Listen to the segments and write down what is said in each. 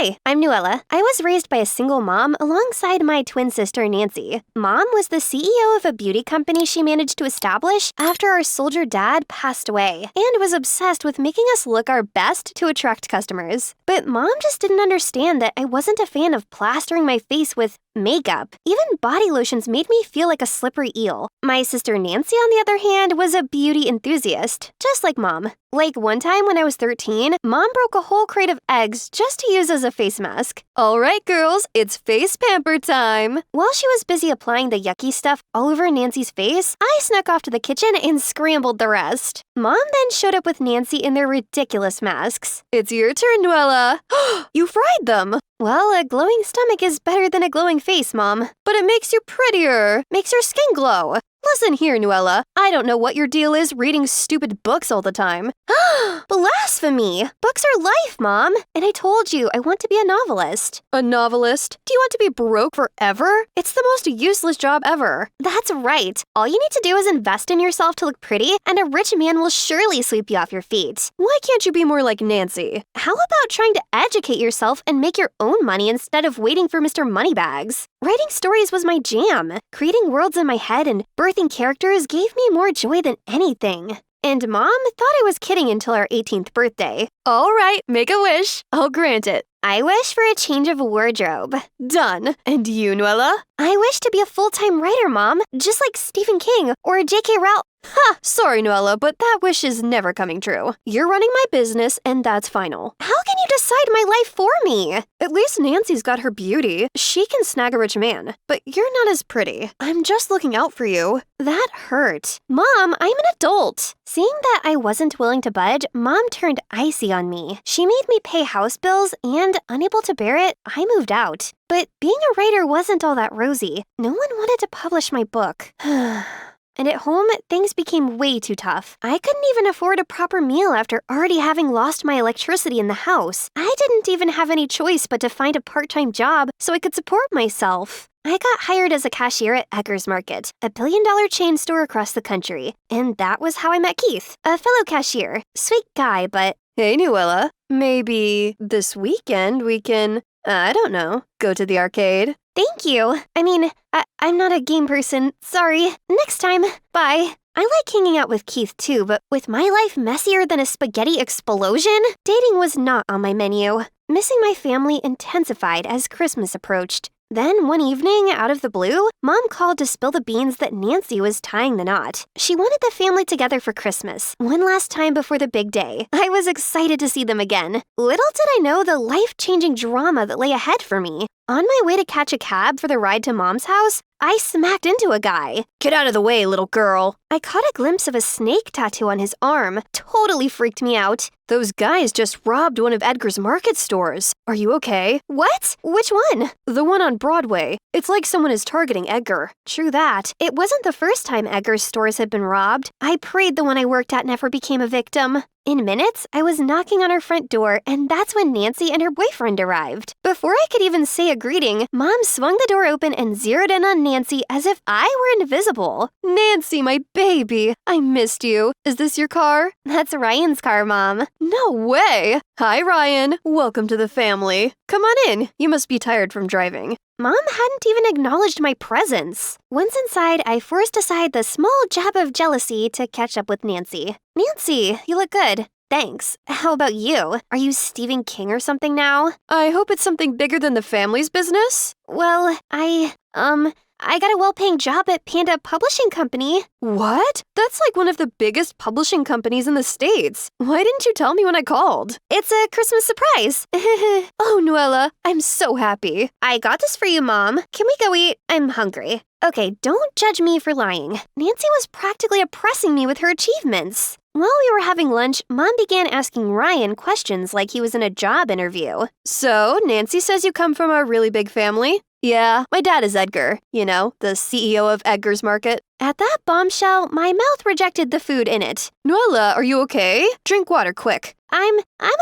Hi, I'm Nuella. I was raised by a single mom alongside my twin sister, Nancy. Mom was the CEO of a beauty company she managed to establish after our soldier dad passed away and was obsessed with making us look our best to attract customers. But Mom just didn't understand that I wasn't a fan of plastering my face with makeup. Even body lotions made me feel like a slippery eel. My sister Nancy, on the other hand, was a beauty enthusiast, just like Mom. Like one time when I was 13, Mom broke a whole crate of eggs just to use as a face mask. All right, girls, it's face pamper time. While she was busy applying the yucky stuff all over Nancy's face, I snuck off to the kitchen and scrambled the rest. Mom then showed up with Nancy in their ridiculous masks. It's your turn, Nuella. You fried them. Well, a glowing stomach is better than a glowing face, Mom. But it makes you prettier. Makes your skin glow. Listen here, Nuella. I don't know what your deal is reading stupid books all the time. Blasphemy! Books are life, Mom. And I told you, I want to be a novelist. A novelist? Do you want to be broke forever? It's the most useless job ever. That's right. All you need to do is invest in yourself to look pretty, and a rich man will surely sweep you off your feet. Why can't you be more like Nancy? How about trying to educate yourself and make your own money instead of waiting for Mr. Moneybags? Writing stories was my jam. Creating worlds in my head and birthing characters gave me more joy than anything. And Mom thought I was kidding until our 18th birthday. All right, make a wish. I'll grant it. I wish for a change of wardrobe. Done. And you, Nuella? I wish to be a full-time writer, Mom, just like Stephen King or J.K. Rowling. Ha! Sorry, Nuella, but that wish is never coming true. You're running my business, and that's final. How can you decide my life for me? At least Nancy's got her beauty. She can snag a rich man. But you're not as pretty. I'm just looking out for you. That hurt. Mom, I'm an adult. Seeing that I wasn't willing to budge, Mom turned icy on me. She made me pay house bills, and unable to bear it, I moved out. But being a writer wasn't all that rosy. No one wanted to publish my book. And at home, things became way too tough. I couldn't even afford a proper meal after already having lost my electricity in the house. I didn't even have any choice but to find a part-time job so I could support myself. I got hired as a cashier at Eggers Market, a billion-dollar chain store across the country. And that was how I met Keith, a fellow cashier. Sweet guy, but... Hey, Nuella. Maybe this weekend we can, I don't know, go to the arcade? Thank you. I mean, I'm not a game person. Sorry. Next time. Bye. I like hanging out with Keith too, but with my life messier than a spaghetti explosion, dating was not on my menu. Missing my family intensified as Christmas approached. Then, one evening, out of the blue, Mom called to spill the beans that Nancy was tying the knot. She wanted the family together for Christmas, one last time before the big day. I was excited to see them again. Little did I know the life-changing drama that lay ahead for me. On my way to catch a cab for the ride to Mom's house, I smacked into a guy. Get out of the way, little girl. I caught a glimpse of a snake tattoo on his arm. Totally freaked me out. Those guys just robbed one of Edgar's Market stores. Are you okay? What? Which one? The one on Broadway. It's like someone is targeting Edgar. True that. It wasn't the first time Edgar's stores had been robbed. I prayed the one I worked at never became a victim. In minutes, I was knocking on her front door, and that's when Nancy and her boyfriend arrived. Before I could even say a greeting, Mom swung the door open and zeroed in on Nancy as if I were invisible. Nancy, my baby, I missed you. Is this your car? That's Ryan's car, Mom. No way! Hi, Ryan. Welcome to the family. Come on in. You must be tired from driving. Mom hadn't even acknowledged my presence. Once inside, I forced aside the small jab of jealousy to catch up with Nancy. Nancy, you look good. Thanks. How about you? Are you Stephen King or something now? I hope it's something bigger than the family's business. Well, I got a well-paying job at Panda Publishing Company. What? That's like one of the biggest publishing companies in the States. Why didn't you tell me when I called? It's a Christmas surprise. Oh, Nuella, I'm so happy. I got this for you, Mom. Can we go eat? I'm hungry. Okay, don't judge me for lying. Nancy was practically oppressing me with her achievements. While we were having lunch, Mom began asking Ryan questions like he was in a job interview. So, Nancy says you come from a really big family? Yeah, my dad is Edgar, you know, the CEO of Edgar's Market. At that bombshell, my mouth rejected the food in it. Noella, are you okay? Drink water quick. I'm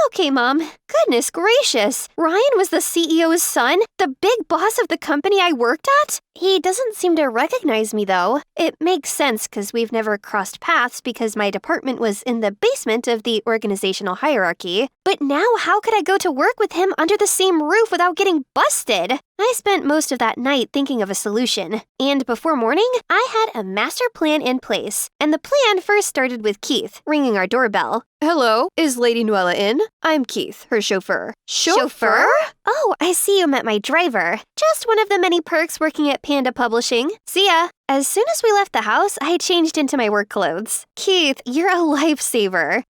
okay, Mom. Goodness gracious. Ryan was the CEO's son, the big boss of the company I worked at? He doesn't seem to recognize me, though. It makes sense because we've never crossed paths because my department was in the basement of the organizational hierarchy. But now how could I go to work with him under the same roof without getting busted? I spent most of that night thinking of a solution. And before morning, I had a master plan in place. And the plan first started with Keith ringing our doorbell. Hello, is Lady Noella in? I'm Keith, her chauffeur. Chauffeur? Oh, I see you met my driver. Just one of the many perks working at Panda Publishing. See ya. As soon as we left the house, I changed into my work clothes. Keith, you're a lifesaver.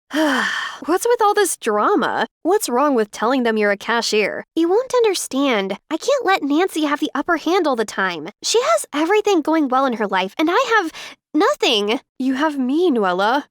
What's with all this drama? What's wrong with telling them you're a cashier? You won't understand. I can't let Nancy have the upper hand all the time. She has everything going well in her life, and I have nothing. You have me, Noella.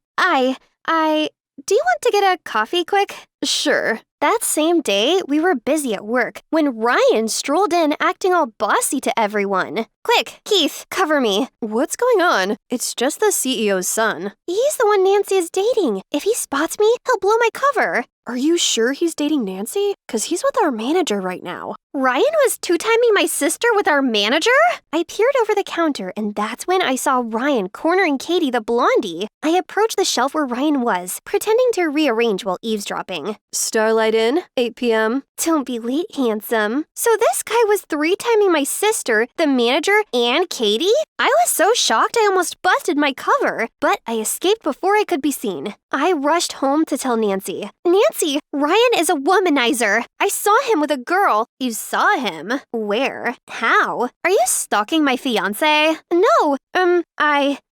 Do you want to get a coffee quick? Sure. That same day, we were busy at work when Ryan strolled in acting all bossy to everyone. Quick, Keith, cover me. What's going on? It's just the CEO's son. He's the one Nancy is dating. If he spots me, he'll blow my cover. Are you sure he's dating Nancy? Because he's with our manager right now. Ryan was two-timing my sister with our manager? I peered over the counter, and that's when I saw Ryan cornering Katie the blondie. I approached the shelf where Ryan was, pretending to rearrange while eavesdropping. Starlight in, 8 p.m. Don't be late, handsome. So this guy was three-timing my sister, the manager, and Katie? I was so shocked I almost busted my cover, but I escaped before I could be seen. I rushed home to tell Nancy. Nancy, Ryan is a womanizer. I saw him with a girl. You saw him? Where? How? Are you stalking my fiancé? No,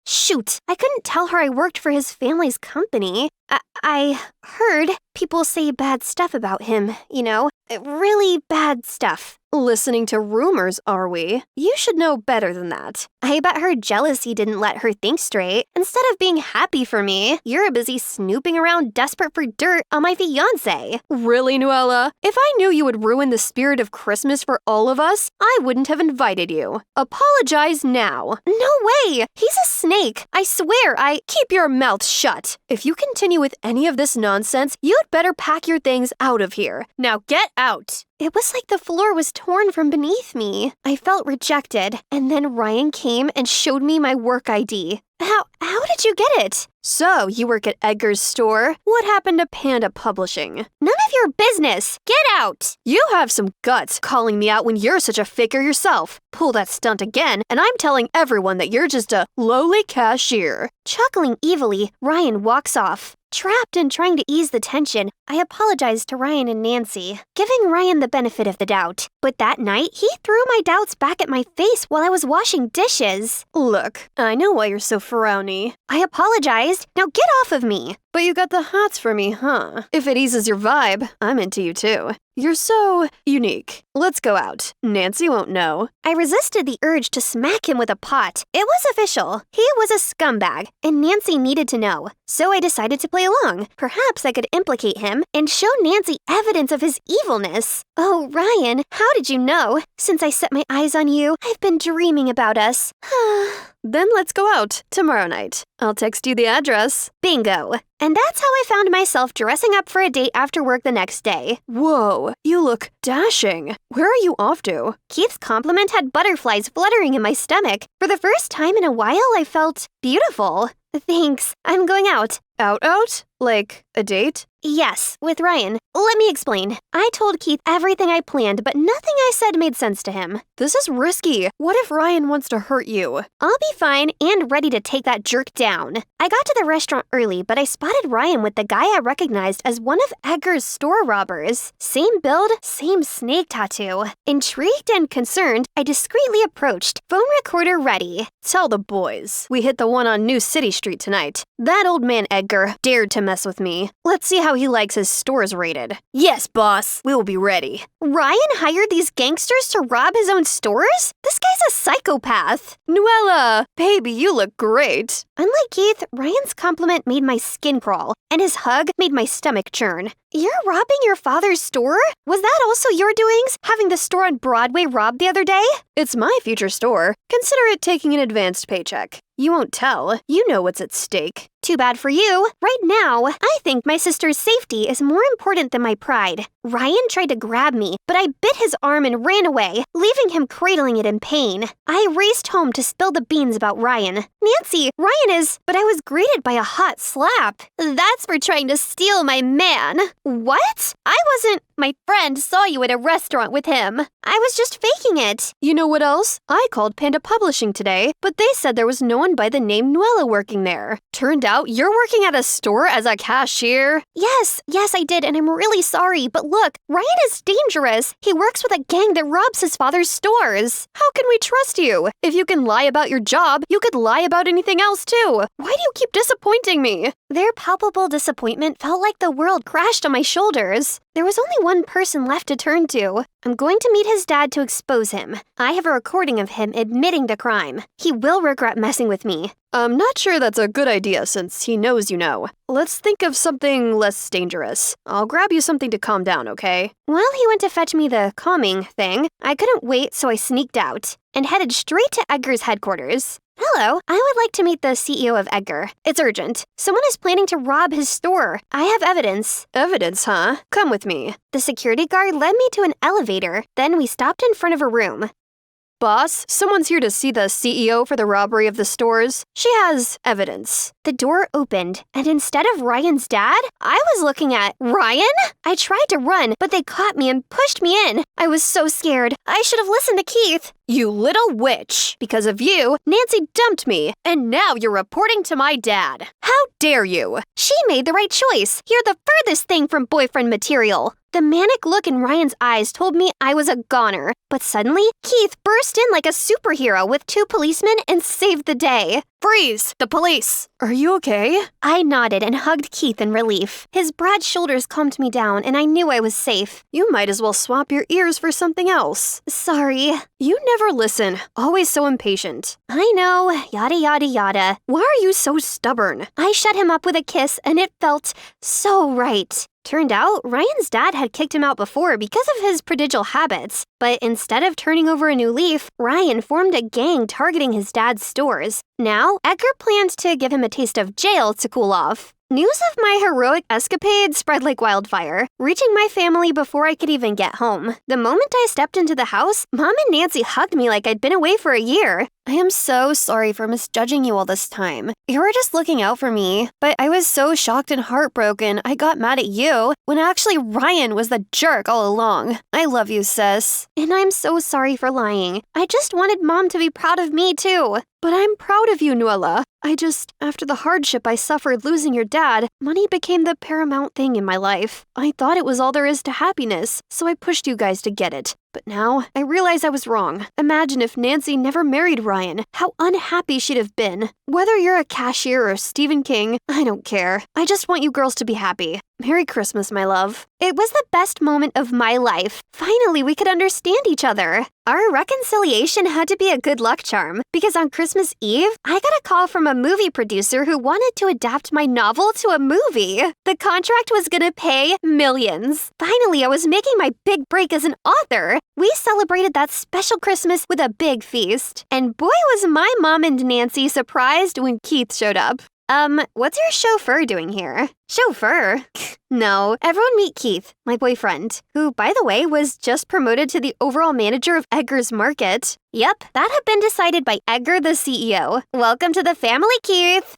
Shoot, I couldn't tell her I worked for his family's company. I heard people say bad stuff about him, you know, really bad stuff. Listening to rumors, are we? You should know better than that. I bet her jealousy didn't let her think straight. Instead of being happy for me, you're busy snooping around desperate for dirt on my fiancé. Really, Noella? If I knew you would ruin the spirit of Christmas for all of us, I wouldn't have invited you. Apologize now. No way! He's a snake. I swear, keep your mouth shut. If you continue with any of this nonsense, you'd better pack your things out of here. Now get out. It was like the floor was torn from beneath me. I felt rejected, and then Ryan came and showed me my work ID. How did you get it? So, you work at Edgar's store? What happened to Panda Publishing? None of your business! Get out! You have some guts calling me out when you're such a faker yourself. Pull that stunt again, and I'm telling everyone that you're just a lowly cashier. Chuckling evilly, Ryan walks off. Trapped and trying to ease the tension, I apologized to Ryan and Nancy, giving Ryan the benefit of the doubt. But that night, he threw my doubts back at my face while I was washing dishes. Look, I know why you're so frowny. I apologized. Now get off of me. But you got the hots for me, huh? If it eases your vibe, I'm into you too. You're so unique. Let's go out. Nancy won't know. I resisted the urge to smack him with a pot. It was official. He was a scumbag, and Nancy needed to know. So I decided to play along. Perhaps I could implicate him and show Nancy evidence of his evilness. Oh, Ryan, how did you know? Since I set my eyes on you, I've been dreaming about us. Then let's go out tomorrow night. I'll text you the address. Bingo. And that's how I found myself dressing up for a date after work the next day. Whoa, you look dashing. Where are you off to? Keith's compliment had butterflies fluttering in my stomach. For the first time in a while, I felt beautiful. Thanks. I'm going out. Out? Like a date? Yes, with Ryan. Let me explain. I told Keith everything I planned, but nothing I said made sense to him. This is risky. What if Ryan wants to hurt you? I'll be fine and ready to take that jerk down. I got to the restaurant early, but I spotted Ryan with the guy I recognized as one of Edgar's store robbers. Same build, same snake tattoo. Intrigued and concerned, I discreetly approached, phone recorder ready. Tell the boys. We hit the one on New City Street tonight. That old man Edgar Edgar dared to mess with me. Let's see how he likes his stores raided. Yes, boss. We will be ready. Ryan hired these gangsters to rob his own stores? This guy's a psychopath. Nuella, baby, you look great. Unlike Keith, Ryan's compliment made my skin crawl, and his hug made my stomach churn. You're robbing your father's store? Was that also your doings, having the store on Broadway robbed the other day? It's my future store. Consider it taking an advanced paycheck. You won't tell. You know what's at stake. Too bad for you. Right now, I think my sister's safety is more important than my pride. Ryan tried to grab me, but I bit his arm and ran away, leaving him cradling it in pain. I raced home to spill the beans about Ryan. Nancy, Ryan is... But I was greeted by a hot slap. That's for trying to steal my man. What? I wasn't... My friend saw you at a restaurant with him. I was just faking it. You know what else? I called Panda Publishing today, but they said there was no one by the name Nuella working there. Turned out you're working at a store as a cashier? Yes, I did, and I'm really sorry, but look, Ryan is dangerous. He works with a gang that robs his father's stores. How can we trust you? If you can lie about your job, you could lie about anything else too. Why do you keep disappointing me? Their palpable disappointment felt like the world crashed on my shoulders. There was only one person left to turn to. I'm going to meet his dad to expose him. I have a recording of him admitting to crime. He will regret messing with me. I'm not sure that's a good idea since he knows you know. Let's think of something less dangerous. I'll grab you something to calm down, okay? While he went to fetch me the calming thing, I couldn't wait, so I sneaked out and headed straight to Edgar's headquarters. Hello, I would like to meet the CEO of Edgar. It's urgent. Someone is planning to rob his store. I have evidence. Evidence, huh? Come with me. The security guard led me to an elevator. Then we stopped in front of a room. Boss, someone's here to see the CEO for the robbery of the stores. She has evidence. The door opened, and instead of Ryan's dad, I was looking at Ryan? I tried to run, but they caught me and pushed me in. I was so scared. I should have listened to Keith. You little witch! Because of you, Nancy dumped me, and now you're reporting to my dad. How dare you? She made the right choice. You're the furthest thing from boyfriend material. The manic look in Ryan's eyes told me I was a goner, but suddenly, Keith burst in like a superhero with 2 policemen and saved the day. Freeze! The police! Are you okay? I nodded and hugged Keith in relief. His broad shoulders calmed me down, and I knew I was safe. You might as well swap your ears for something else. Sorry. You never listen. Always so impatient. I know. Yada yada yada. Why are you so stubborn? I shut him up with a kiss, and it felt so right. Turned out, Ryan's dad had kicked him out before because of his prodigal habits. But instead of turning over a new leaf, Ryan formed a gang targeting his dad's stores. Now, Edgar planned to give him a taste of jail to cool off. News of my heroic escapade spread like wildfire, reaching my family before I could even get home. The moment I stepped into the house, Mom and Nancy hugged me like I'd been away for a year. I am so sorry for misjudging you all this time. You were just looking out for me, but I was so shocked and heartbroken I got mad at you when actually Ryan was the jerk all along. I love you, sis. And I'm so sorry for lying. I just wanted Mom to be proud of me too. But I'm proud of you, Nuella. After the hardship I suffered losing your dad, money became the paramount thing in my life. I thought it was all there is to happiness, so I pushed you guys to get it. But now, I realize I was wrong. Imagine if Nancy never married Ryan, how unhappy she'd have been. Whether you're a cashier or Stephen King, I don't care. I just want you girls to be happy. Merry Christmas, my love. It was the best moment of my life. Finally, we could understand each other. Our reconciliation had to be a good luck charm, because on Christmas Eve, I got a call from a movie producer who wanted to adapt my novel to a movie. The contract was gonna pay millions. Finally, I was making my big break as an author. We celebrated that special Christmas with a big feast. And boy was my mom and Nancy surprised when Keith showed up. What's your chauffeur doing here? Chauffeur? No, everyone meet Keith, my boyfriend, who, by the way, was just promoted to the overall manager of Edgar's Market. Yep, that had been decided by Edgar, the CEO. Welcome to the family, Keith.